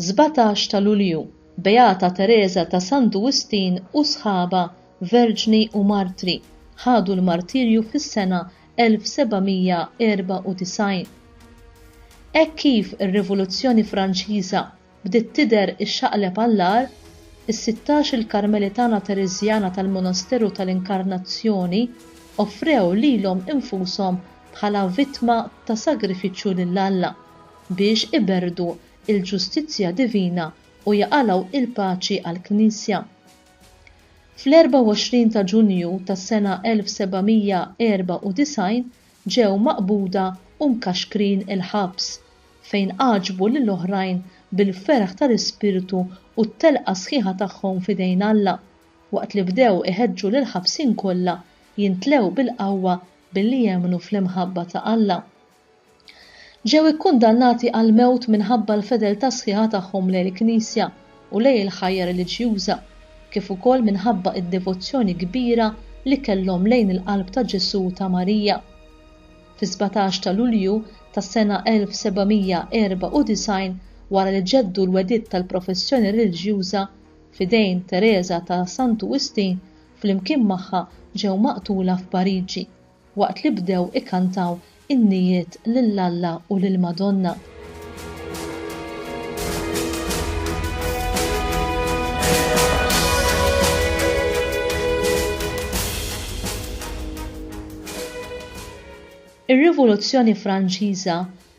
17 ta' Lulju, Beata Teresa ta' Sant'Ugustin u sħaba verġni u martri ħadu l-martirju fis-sena 1794. Hekk kif ir-Rivoluzzjoni Franċiża bdiet tidher ix-xaqleb għall-agħar, is-16 il-Karmelitana Tereżjana tal-Monasteru tal-Inkarnazzjoni offrew lilhom infushom bħala vittma ta' sagrifiċċju lill-Alla biex iberdu il-ġustizzja divina u jaqalgħu il-paċi għall-Knisja. Fl-24 ta' Ġunju tas-sena 1794 ġew maqbuda u mkaxkrin il-ħabs fejn għaġbu lill-oħrajn bil-ferħ tal-ispirtu u t-telqa sħiħa tagħhom f'idejn Alla waqt li bdew iħeġġu lil ħabsin kollha jintlew bil-qawwa billi jemmnu fl-imħabba ta' Alla. Ġew ikkundannati għal mewt minħabba l-fedeltà sħiħa tagħhom lejn il-Knisja u lejn il-ħajja reliġjuża, kif ukoll minħabba id-devozzjoni kbira li kellhom lejn il-qalb ta' Ġesu u ta' Marija. Fi-17 ta' Lulju tas-sena 1794 wara li ġeddu l-wedid tal-professjoni reliġjuża f'idejn Teresa ta' Sant'Ugustin flimkien magħha ġew maqtula f'Pariġi waqt li bdew ikkantaw in-nijiet lill-Alla u lill-Madonna. Ir-Rivoluzzjoni Franċiża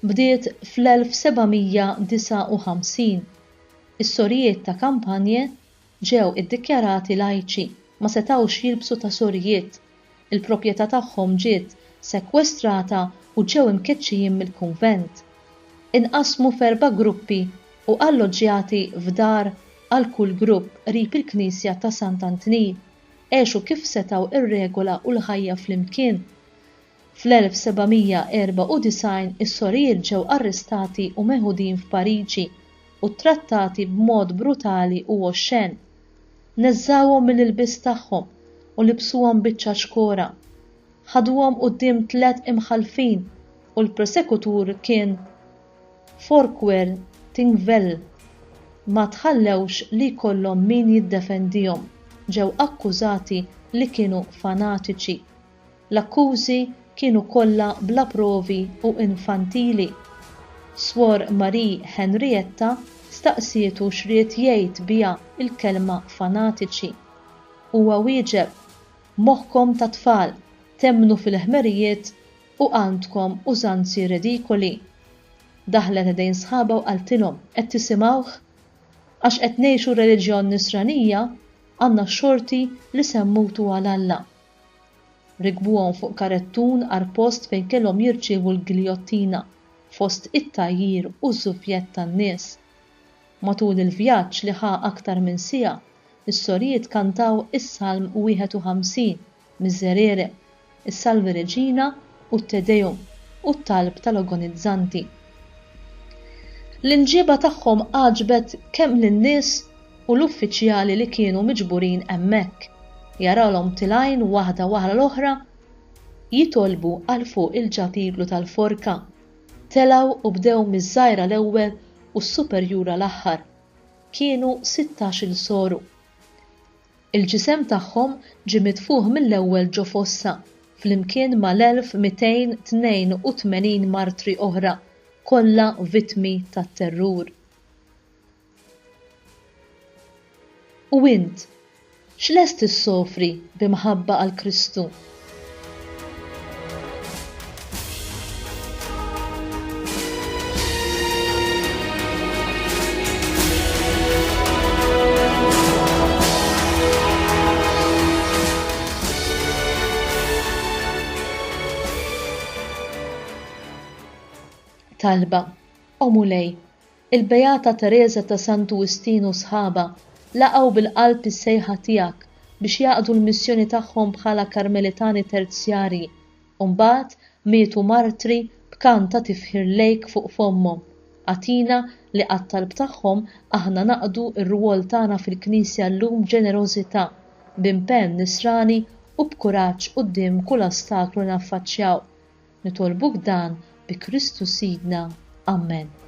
bdiet fl-1759. Is-sorijiet ta' Kampanje ġew iddikjarati lajċi, ma setgħux jilbsu ta' sorijiet. Il-proprjetà tagħhom ġiet sekwestrata u ġew imkeċċijin mill-kunvent. Inqasmu f'4 gruppi u alloġġjati f'dar għal kull grupp qrib il-Knisja ta' Sant'Antni għexu kif setgħu ir-regola u l-ħajja flimkien. Fl-1794 is-sorijiet ġew arrestati u meħudin f'Pariġi u trattati b'mod brutali u oxxen. Neżżawhom mill-ilbies tagħhom u libsuhom biċċa xkora. Ħaduhom quddiem 3 imħalfin u l-prosekutur kien Forquer Tinguely. Ma tħallewx li jkollhom min jiddefendihom. Ġew akkużati li kienu fanatiċi. L-akkużi kienu kollha bla provi u infantili. Suor Marie Henrietta staqsietu x'ried jgħid biha il-kelma fanatiċi. Huwa wieġeb: moħħkom ta' tfal, temmnu fil-ħmerijiet u għandkom użanzi redikoli. Daħlet idejn sħaba u qaltilhom qed tisimgħuh? Għax qed ngħixu reliġjon Nisranija għandna xorti li semmutu għal Alla. Rikbuhom fuq karettun għal post fejn kellhom jirċievu l-giljottina fost it-tajjir u żuffjett tan-nies. Matul il-vjaġġ li ħa aktar minn siegħa, is-sorijiet kantaw is-Salm 51, Miserere, is-Salve Regina u t-Te Deum u t-talb tal-agonizzanti. L-inġieba tagħhom għaġbet kemm lin-nies u l-uffiċjali li kienu miġburin hemmhekk. Jarawhom tilajn waħda wara l-oħra jitolbu għal fuq il-ġatirlu tal-forka. Telgħu u bdew miż-żgħira l-ewwel u s-superjura l-aħħar. Kienu 16 soru. Il-ġisem tagħhom ġie midfuh mill-ewwel ġo fossa flimkien mal-1282 martri oħra, kollha vittmi tat-terrur. U int, x'lest issofri b'imħabba għal Kristu? Talba, Omulej, il-Beata Teresa ta' Sant'Ugustin u sħaba laqgħu bil-qalb is-sejħa tiegħek biex jaqdu l-missjoni tagħhom bħala Karmelitani terzjarji u mbagħad mietu martri b'kant ta' tifħir lejk fuq fomhom. Għatina li għat-talb tagħhom aħna naqdu r-rwol tagħna fil-Knisja llum b'ġenerożità, b'impenn nisrani u b'kuraġġ quddiem kull ostaklu naffaċċjaw. Nitolbuk dan bi Kristu Sidna. Amen.